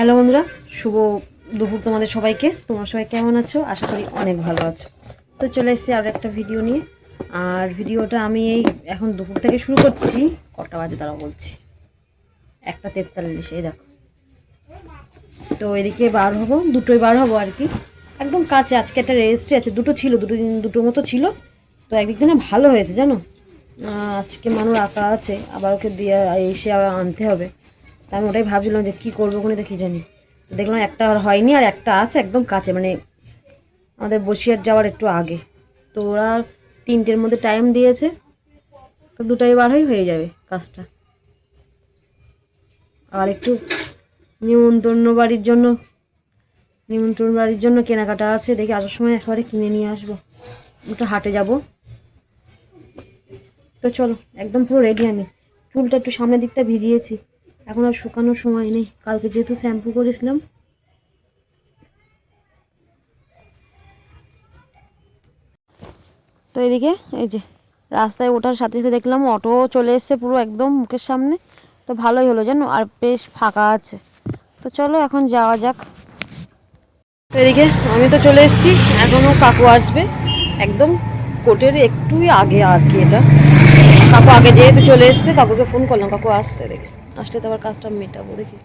Hello বন্ধুরা, শুভ দুপুর তোমাদের সবাইকে। তোমরা সবাই কেমন আছো? আশা করি অনেক ভালো আছো। তো চলে এসেছি আরও একটা ভিডিও নিয়ে। আর ভিডিওটা আমি এই এখন দুপুর থেকে শুরু করছি। কটা বাজে তারা বলছি 1:43। এই দেখো, তো এদিকে বার হবো, দুটোই বার হবো আর কি, একদম কাছে। আজকে একটা রেজিস্ট্রি আছে, দুটো ছিল, দুটো মতো ছিল। তো একদিক দিনে ভালো হয়েছে জানো। আজকে মানুষ আঁকা আছে, আবার ওকে দিয়ে এসে আবার আনতে হবে। তা আমি ওটাই ভাবছিলাম যে কী করবো কোনে, দেখি জানি। দেখলাম একটা আর হয়নি, আর একটা আছে একদম কাছে, মানে আমাদের বসিরহাট যাওয়ার একটু আগে। তো ওরা 3টের মধ্যে টাইম দিয়েছে, তো দুটাই বার হয়ে যাবে কাজটা। আর একটু নিমন্ত্রণ বাড়ির জন্য কেনাকাটা আছে, দেখি আসার সময় একেবারে কিনে নিয়ে আসবো। একটু হাটে যাব। তো চলো, একদম পুরো রেডি আমি। চুলটা একটু সামনের দিকটা ভিজিয়েছি, এখন আর শুকানোর সময় নেই, কালকে যেহেতু শ্যাম্পু করেছিলাম। তো এদিকে এই যে রাস্তায় ওঠার সাথে সাথে দেখলাম অটো চলে এসছে পুরো একদম মুখের সামনে। তো ভালোই হলো জানো, আর বেশ ফাঁকা আছে। তো চলো এখন যাওয়া যাক। তো এদিকে আমি তো চলে এসেছি, এখনও কাকু আসবে একদম কোর্টের একটুই আগে আর কি। এটা কাকু আগে যেহেতু চলে এসছে, কাকুকে ফোন করলাম, কাকু আসছে। দেখি আসলে তো আবার কাজটা মেটাবো। দেখি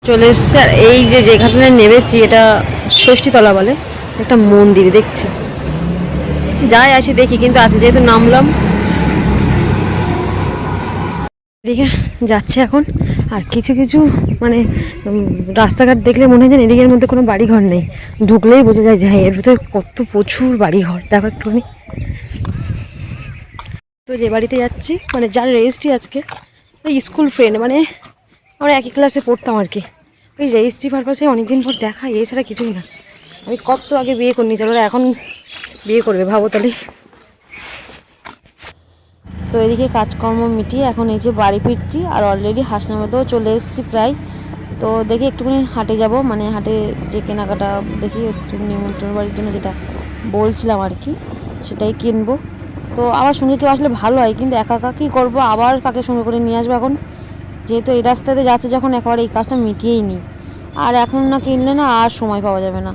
চলে এসছে। আর এই যে যেখানে নেমেছি, এটা ষষ্ঠীতলা বলে, একটা মন্দির দেখছি। যাই আসি দেখি, কিন্তু আজকে যেহেতু নামলাম, এদিকে যাচ্ছে এখন। আর কিছু কিছু মানে রাস্তাঘাট দেখলে মনে হয় যেন এদিকের মধ্যে কোনো বাড়িঘর নেই। ঢুকলেই বোঝা যায় যে হ্যাঁ, এর ভিতরে কত প্রচুর বাড়িঘর। দেখো একটুখানি। তো যে বাড়িতে যাচ্ছি, মানে যার রেজিস্ট্রি আজকে, ওই স্কুল ফ্রেন্ড, মানে আমরা একই ক্লাসে পড়তাম আর কি। ওই রেজিস্ট্রি পারপাসে অনেকদিন পর দেখা, এছাড়া কিছুই না। আমি কত আগে বিয়ে করিনি, চলো এখন বিয়ে করবে, ভাবো তাহলে। তো এদিকে কাজকর্ম মিটিয়ে এখন এই যে বাড়ি ফিরছি। আর অলরেডি হাসনাবাদেও চলে এসেছি প্রায়। তো দেখি একটুখানি হাটে যাব, মানে হাটে যে কেনাকাটা, দেখি একটু নিমন্ত্রণ বাড়ির জন্য যেটা বলছিলাম আর কি, সেটাই কিনবো। তো আবার সঙ্গে কেউ আসলে ভালো হয়, কিন্তু একা একা কী করবো, আবার কাকে সঙ্গে করে নিয়ে আসবো এখন। যেহেতু এই রাস্তাতে যাচ্ছে যখন, একেবারে এই কাজটা মিটিয়েই নিই। আর এখন না কিনলে না আর সময় পাওয়া যাবে না,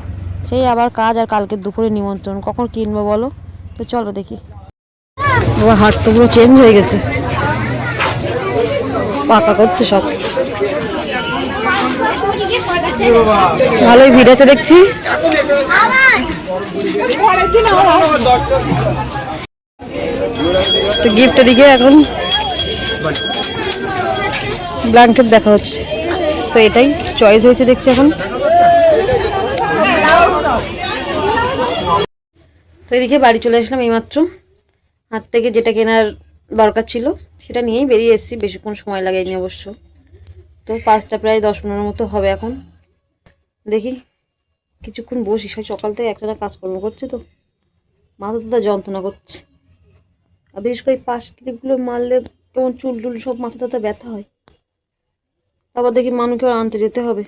সেই আবার কাজ, আর কালকে দুপুরে নিমন্ত্রণ, কখন কিনবো বলো। তো চলো দেখি। বাবা, হাট তো পুরো চেঞ্জ হয়ে গেছে, পাকা করছে সব। ভালোই ভিড় আছে দেখছি। তো গিফট দিকে এখন ব্ল্যাঙ্কেট দেখা হচ্ছে, তো এটাই চয়েস হয়েছে দেখছি এখন। তো এদিকে বাড়ি চলে আসলাম এইমাত্র। হাট থেকে যেটা কেনার দরকার ছিল সেটা নিয়েই বেরিয়ে এসেছি, বেশিক্ষণ সময় লাগেনি অবশ্য। তো 5টা প্রায় 10-15 মতো হবে এখন। দেখি কিছুক্ষণ বসি, সকাল থেকে একটা কাজকর্ম করছে, তো মাথা যন্ত্রণা করছে। আর বিশেষ করে পাশ ক্লিপগুলো মারলে কেমন চুল টুল সব মাথা ব্যথা হয়। আবার দেখি মানুষকে আনতে যেতে হবে,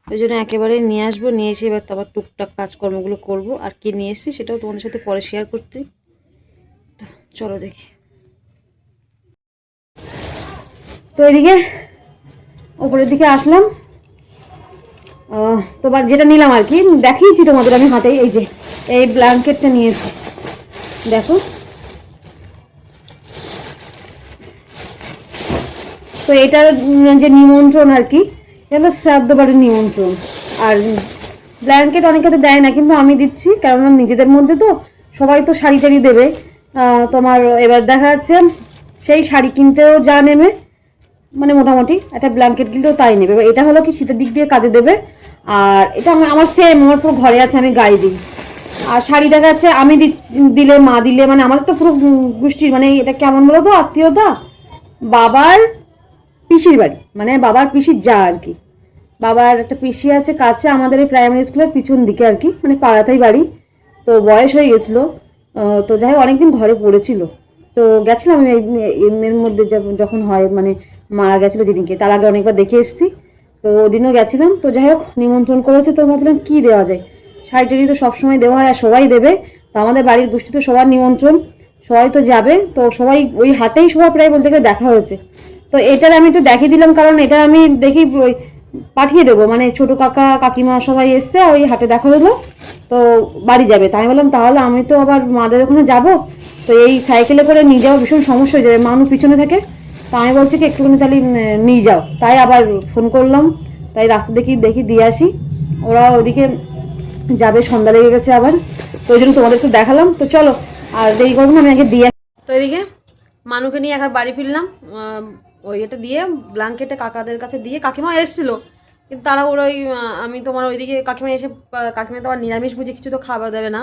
ওই জন্য একেবারে নিয়ে আসবো। নিয়ে এসে এবার আবার টুকটাক কাজকর্মগুলো করব। আর কি নিয়ে এসেছি সেটাও তোমাদের সাথে পরে শেয়ার করছি। তো চলো দেখি। তো এদিকে ওপরের দিকে আসলাম, তোমার যেটা নিলাম আর কি দেখিয়েছি তোমাদের আমি হাতে। এই যে এই ব্ল্যাঙ্কেটটা নিয়েছি, দেখো। তো এটার যে নিমন্ত্রণ আর কি, এটা শ্রাদ্ধ বাড়ির নিমন্ত্রণ। আর ব্ল্যাঙ্কেট অনেকে তো দেয় না, কিন্তু আমি দিচ্ছি, কারণ নিজেদের মধ্যে তো সবাই তো শাড়ি টাড়ি দেবে। তোমার এবার দেখা যাচ্ছে সেই শাড়ি কিনতেও যা নেবে, মানে মোটামুটি একটা ব্ল্যাঙ্কেট কিনলেও তাই নেবে। এটা হলো কি শীতের দিক দিয়ে কাজে দেবে। আর এটা আমার সেম, আমার পুরো ঘরে আছে, আমি গায়ে দিই। আর শাড়ি দেখা যাচ্ছে আমি দিলে, মা দিলে, মানে আমার তো পুরো গোষ্ঠীর, মানে এটা কেমন বলো তো, আত্মীয়তা। বাবার পিসির বাড়ি, মানে বাবার পিসির যা আর কি। বাবার একটা পিসি আছে কাছে, আমাদের এই প্রাইমারি স্কুলের পিছন দিকে আর কি, মানে পাড়াতেই বাড়ি। তো বয়স হয়ে গেছিলো, তো যাই হোক অনেকদিন ঘরে পড়েছিল। তো গেছিলাম আমি এর মধ্যে, যখন হয় মানে মারা গেছিলো যেদিনকে, তার আগে অনেকবার দেখে এসেছি। তো ওদিনও গেছিলাম। তো যাই হোক নিমন্ত্রণ করেছে, তো ভাবছিলাম কী দেওয়া যায়। শাড়ি টাড়ি তো সবসময় দেওয়া হয়, আর সবাই দেবে। তো আমাদের বাড়ির গোষ্ঠী তো সবার নিমন্ত্রণ, সবাই তো যাবে। তো সবাই ওই হাটেই সবাই প্রায় বলতে গেলে দেখা হয়েছে। তো তো এটার আমি একটু দেখিয়ে দিলাম, কারণ এটা আমি দেখি ওই পাঠিয়ে দেবো, মানে ছোট কাকা কাকিমা সবাই এসছে, ওই হাটে দেখা হলো, তো বাড়ি যাবে। তাই বললাম তাহলে আমি তো আবার মাদের ওখানে যাব, তো এই সাইকেলে করে নিয়ে যাওয়া ভীষণ সমস্যা হয়ে যাবে, মানুষ পিছনে থাকে। তা আমি বলছি কি একটুখানি তাহলে নিয়ে যাও, তাই আবার ফোন করলাম, তাই রাস্তা দেখি দিয়ে আসি। ওরা ওইদিকে যাবে, সন্ধ্যা লেগে গেছে আবার, তো ওই জন্য তোমাদের একটু দেখালাম। তো চলো আর দেরি করবো না, আমি আগে দিয়ে। তো এদিকে মানুকে নিয়ে একবার বাড়ি ফিরলাম, ওই এটা দিয়ে ব্ল্যাঙ্কেটে কাকাদের কাছে দিয়ে, কাকিমা এসেছিল কিন্তু তারা ওই আমি তোমার ওইদিকে কাকিমা এসে, কাকিমা তো আর নিরামিষ বুঝে কিছু তো খাবার দেবে না,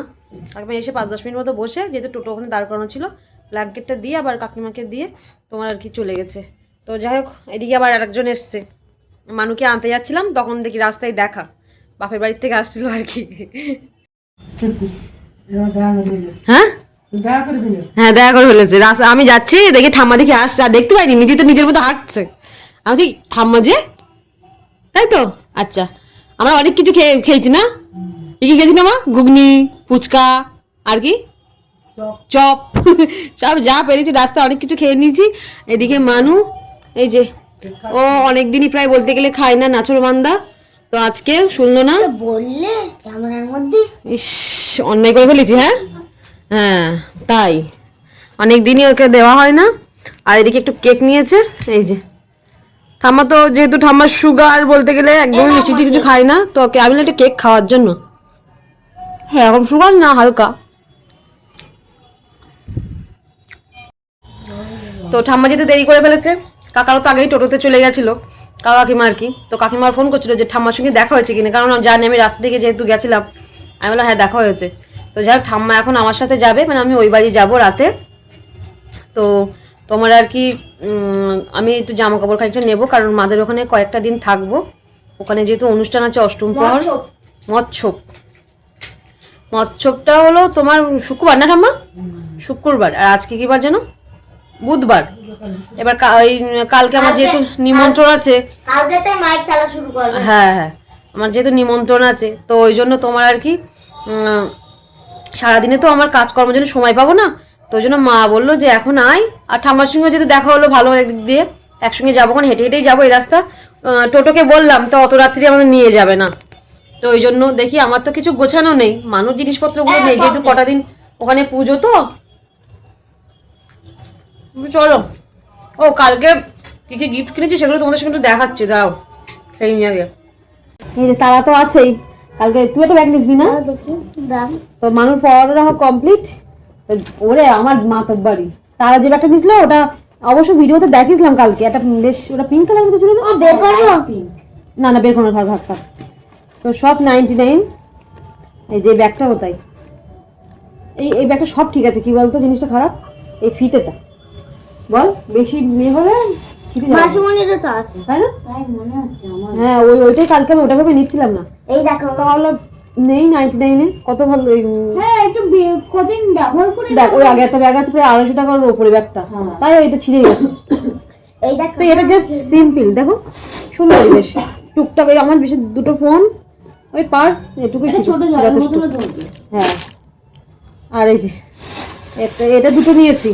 কাকিমা এসে 5-10 মিনিট মতো বসে, যেহেতু টোটো ওখানে দাঁড় করানো ছিল, ব্ল্যাঙ্কেটটা দিয়ে আবার কাকিমাকে দিয়ে তোমার আর কি চলে গেছে। তো যাই হোক, এদিকে আবার আরেকজন এসছে, মানুকে আনতে যাচ্ছিলাম, তখন দেখি রাস্তায় দেখা, বাপের বাড়ির থেকে আসছিল আর কি। হ্যাঁ হ্যাঁ, দেখা করে ফেলেছে। আমি যাচ্ছি দেখি ঠাম্মা দেখি আসছে, আর দেখতে পাইনি, নিজে তো নিজের মতো হাঁটছে। আমি বলছি ঠাম্মা যে, তাই তো, আচ্ছা। আমরা অনেক কিছু খেয়েছি না, কি কি খেয়েছি না মা? ঘুগনি, ফুচকা, আর কি চপ, সব যা পেরেছি রাস্তা অনেক কিছু খেয়ে নিয়েছি। এদিকে মানু এই যে, ও অনেকদিনই প্রায় বলতে গেলে খায় না নাছর বান্দা, তো আজকে শুনলো না, বললে ক্যামেরার মধ্যে। ইস, অন্যায় করে ফেলেছি। হ্যাঁ হ্যাঁ, তাই অনেক দিনই ওকে দেওয়া হয় না। আর এদিকে একটু কেক নিয়েছে, এই যে ঠাম্মা, তো যেহেতু ঠাম্মার সুগার বলতে গেলে একদমই বেশি কিছু খায় না, তো ওকে আমি একটা কেক খাওয়ার জন্য। হ্যাঁ, এখন সুগার না, হালকা। তো ঠাম্মা যেহেতু দেরি করে ফেলেছে, কাকারও তো আগেই টোটোতে চলে গেছিলো, কাকিমা আর কি। তো কাকিমার ফোন করছিল যে ঠাম্মার সঙ্গে দেখা হয়েছে কিনা, কারণ জানি আমি রাস্তা থেকে যেহেতু গেছিলাম, আমি বললাম হ্যাঁ দেখা হয়েছে। তো যাই হোক, ঠাম্মা এখন আমার সাথে যাবে, মানে আমি ওই বাড়ি যাবো রাতে। তো তোমার আর কি আমি একটু জামা কাপড় খানিকটা নেবো, কারণ মাদের ওখানে কয়েকটা দিন থাকবো, ওখানে যেহেতু অনুষ্ঠান আছে অষ্টম প্রহর, মৎস্যপ। মৎস্যপটা হলো তোমার শুক্রবার না ঠাম্মা? শুক্রবার। আর আজকে কি বার যেন? বুধবার। এবার ওই কালকে আমার যেহেতু নিমন্ত্রণ আছে, হ্যাঁ হ্যাঁ, আমার যেহেতু নিমন্ত্রণ আছে, তো ওই জন্য তোমার আর কি সারাদিনে তো আমার কাজকর্মের জন্য সময় পাবো না, তো ওই জন্য মা বললো যে এখন আয়। আর ঠাম্মার সঙ্গে যেহেতু দেখা হলো ভালো একদিক দিয়ে, একসঙ্গে যাবো, কারণ হেঁটে হেঁটেই যাবো এই রাস্তা। টোটোকে বললাম তো অত রাত্রি আমাদের নিয়ে যাবে না, তো ওই জন্য দেখি, আমার তো কিছু গোছানো নেই, মানুষ জিনিসপত্রগুলো নেই, যেহেতু কটা দিন ওখানে পুজো, তো চলো। ও কালকে কি কি গিফট কিনেছি সেগুলো তোমাদের সঙ্গে একটু দেখাচ্ছি, দাও খেয়ে নিয়ে আগে। এই যে তারা তো আছেই, কালকে তুই একটা ব্যাগ নিসবি না? তো মানুষ পড়াটা কমপ্লিট। ওরে আমার মাতব বাড়ি, তারা যে ব্যাগটা নিছিল ওটা অবশ্য ভিডিওতে দেখিয়েছিলাম কালকে, একটা বেশ ওটা পিঙ্ক কালার মতো ছিল না? বের করবো? না না, বের করো, ভাগটা। তো সব 99। এই যে ব্যাগটাও তাই, এই ব্যাগটা সব ঠিক আছে, কি বলতো জিনিসটা খারাপ, এই ফিতেটা বল বেশি মেয়ে হলে মাসিমণিরও তো আছে, তাই না? তাই মনে হচ্ছে আমার। হ্যাঁ, ওইটাই কালকে আমি ওটা ভেবে নিচ্ছিলাম না। এই দেখো তাহলে নেই 99-এ, কত ভালো। হ্যাঁ, একটু কদিন ব্যবহার করে দেখ, ওই আগে একটা ব্যাগ আছে প্রায় 250 টাকার উপরে ব্যাগটা, তাই ওইটা ছিঁড়ে গেছে। এই দেখো, তো এটা জাস্ট সিম্পল, দেখো সুন্দর বেশ, টুকটাক। ওই আমার বেশি দুটো ফোন, ওই পার্স, এটুকুই ছোট যথেষ্ট। হ্যাঁ, আর এই যে এটা দুটো নিয়েছি,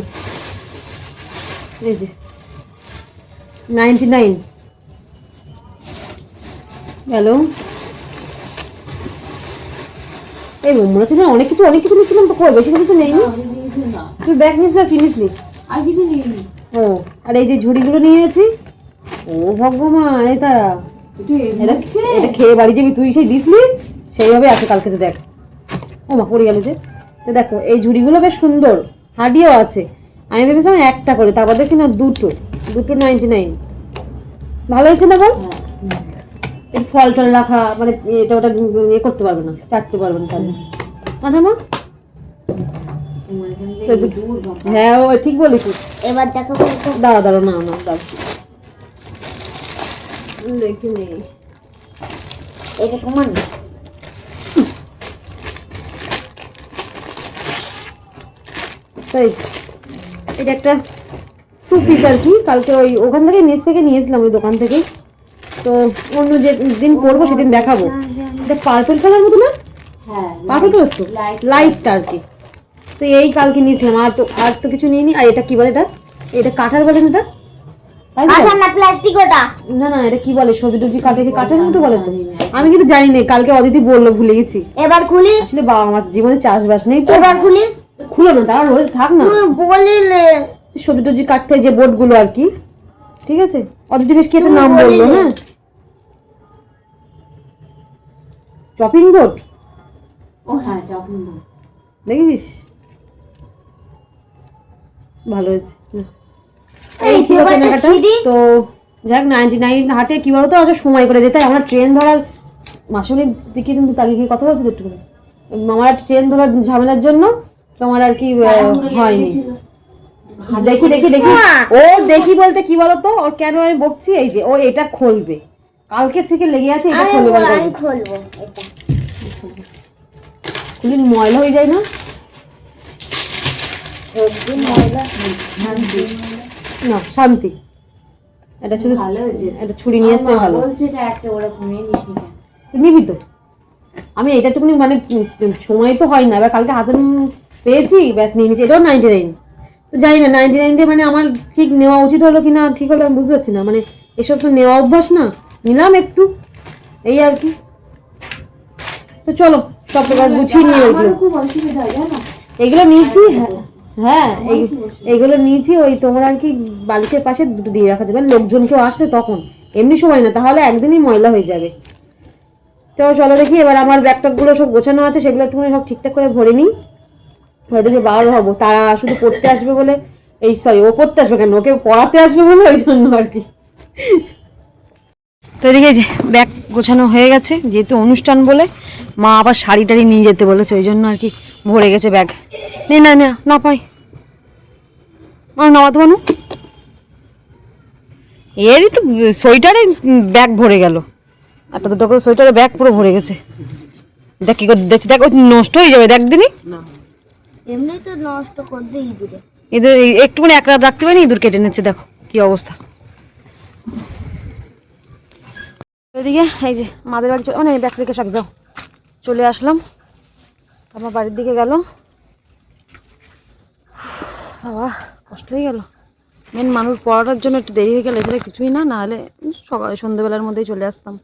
এই যে 99 হ্যালো। এই মনে হচ্ছে অনেক কিছু নিচ্ছিলাম, তো কই বেশি কিছু নেই। তুই ব্যাগ নিস না, কিনিসনি? আর কিছু নিইনি। ও, আর এই যে ঝুড়িগুলো নিয়েছি, ও ভগবান, এই তারা এটা খেয়ে বাড়ি যাবি তুই, সেই দিসলি সেইভাবে আছে কালকে। তো দেখ, ও মা পড়ে গেল যে। তো দেখো এই ঝুড়িগুলো বেশ সুন্দর, হার্ডিও আছে। আমি ভেবেছিলাম একটা করে, তারপর দেখছি না দুটো 99। ভালো হয়েছে না বল? এই ফল টল রাখা, মানে এটা ওটা ইয়ে করতে পারবে না, চাটতে পারবে না তাহলে। আচ্ছা মা, হ্যাঁ ও ঠিক বলেছিস। এবার দেখো, দাঁড়া দাঁড়া, না না দাঁড়া, দেখিনি। এটা তোমার না? তাই এটা একটা টু পিস আর কি, কালকে ওই ওখান থেকে নিচ থেকে নিয়েছিলাম, ওই দোকান থেকেই। তো অন্য যে দিন পরবো সেদিন দেখাবো। এটা পার্পল কালার মতো না? হ্যাঁ, পার্পল কালার তো, লাইটটা আর কি। তো এই কালকে নিয়েছিলাম, আর তো কিছু নিইনি। আর এটা কি বলে, এটা কাঁঠার বলে না? এটা তাই তো? কাঠের না প্লাস্টিক ওটা? না না, এটা কি বলে, সবজি টবজি কাটে, কি কাঠের মতো বলে তো? আমি কিন্তু জানি না, কালকে অদিতি বললো, ভুলে গেছি। এবার খুলি। আসলে বাবা আমার জীবনে চাষবাস নেই তো। এবার খুলি। খুলো না, তারা রোজ থাক না। তুমি বলিলে। সবজি টবজি কাটতে যে বোর্ডগুলো আর কি, ঠিক আছে? অদিতি বেশ কি একটা নাম বললো, হ্যাঁ, চপিং বোর্ড। ও হ্যাঁ, চপিং বোর্ড। দেখেছিস, ভালো হয়েছে। এই এই ছিল এবার একটা কেনাকাটা। ছিঁড়ি। তো যাক, 99 হাটে কি বলতো, আসলে সময় করে যেতে হয়। আমার ট্রেন ধরার মাসুলের দিকে কিন্তু তাকে গিয়ে কথা বলছে একটু। আমার ট্রেন ধরার ঝামেলার জন্য তোমার আর কি হয়নি। দেখি দেখি দেখি, ও দেখি বলতে কি বলতো, ওর কেন আমি বকছি, এই যে ও এটা খুলবে, কালকে থেকে লেগে আছে এটা খুলবে বার আমি করবে। খুলবো এটা। খুলি ময়লা হয়ে যায় না? একদিন ময়লা। না, শান্তি। এটা শুধু ভালো হয়েছে। এটা ছুরি নিয়ে আসতে ভালো। বলছে এটা একটা ওরকম নিস নি কেন? তুই নিবি তো? আমি এটাটুকুনি মানে সময় তো হয় না, এবার কালকে হাতে পেয়েছি, ব্যাস নিয়ে নিচ্ছি। এটাও 99। তো জানি না 99 মানে আমার ঠিক নেওয়া উচিত হলো কি না, ঠিক হলো আমি বুঝতে পারছি না। মানে এসব তো নেওয়া অভ্যাস না, নিলাম একটু, এই আর কি। তো চলো সব প্রকার গুছিয়ে নিয়ে এগুলো, আমারও খুব অসুবিধা হয় জানো। এগুলো নিয়েছি। হ্যাঁ, এগুলো নিয়েছি ওই তোমার আর কি বালিশের পাশে দুটো দিয়ে রাখা যাবে, লোকজন কেউ আসলে তখন, এমনি সময় না, তাহলে একদিনই ময়লা হয়ে যাবে। তো চলো দেখি, এবার আমার ব্যাগট্যাগুলো সব গোছানো আছে, সেগুলো একটুখানি সব ঠিকঠাক করে ভরে নিই, ভরে দেখে বার হবো। তারা শুধু পড়তে আসবে বলে, এই সরি, ও পড়তে আসবে কেন, ওকে পড়াতে আসবে বলে, ওই জন্য আর কি। তো এদিকে যে ব্যাগ গোছানো হয়ে গেছে, যেহেতু অনুষ্ঠান বলে মা আবার শাড়ি টাড়ি নিয়ে যেতে বলেছে, ওই জন্য আর কি ভরে গেছে ব্যাগ। নে না না না পাই আর নামাতে বানু, এরই তো সোয়েটারে ব্যাগ ভরে গেল, একটা দুটো করে সোয়েটারে ব্যাগ পুরো ভরে গেছে। দেখ কি করে দেখছি, দেখ ওই নষ্ট হয়ে যাবে, দেখ দিনই এমনি তো নষ্ট করতে ইঁদুরে। এদের একটুখানি এক রাত রাখতে পারি, ইঁদুর কেটে নিচ্ছে, দেখো কি অবস্থা। এদিকে এই যে মাদের বাড়ি মানে ব্যাগ রেখে শাক যাও, চলে আসলাম। আমার বাড়ির দিকে গেল, বাবা কষ্ট হয়ে গেল। মেন মানুষ পড়াটার জন্য একটু দেরি হয়ে গেলে, এছাড়া কিছুই না, নাহলে সকালে সন্ধ্যেবেলার মধ্যেই চলে আসতাম।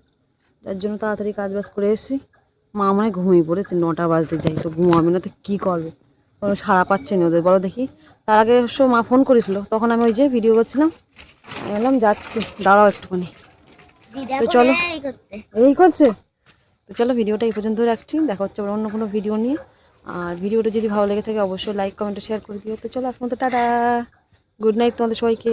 যার জন্য তাড়াতাড়ি কাজ বাজ করে এসেছি। মা মনে হয় ঘুমিয়ে পড়েছে, 9টা বাজতে যাই, তো ঘুমাবে না তো কী করবে, কোনো সাড়া পাচ্ছে না ওদের, বলো দেখি। তার আগে অবশ্য মা ফোন করেছিল, তখন আমি ওই যে ভিডিও করছিলাম, আমি বললাম যাচ্ছি, দাঁড়াও একটুখানি। তো চলো, এই করছে। তো চলো ভিডিওটা এই পর্যন্ত রাখছি, দেখা হচ্ছে আবার অন্য কোনো ভিডিও নিয়ে। আর ভিডিওটা যদি ভালো লেগে থাকে অবশ্যই লাইক কমেন্ট শেয়ার করে দিও। তো চলো আজকে মতো টাটা, গুড নাইট তোমাদের সবাইকে।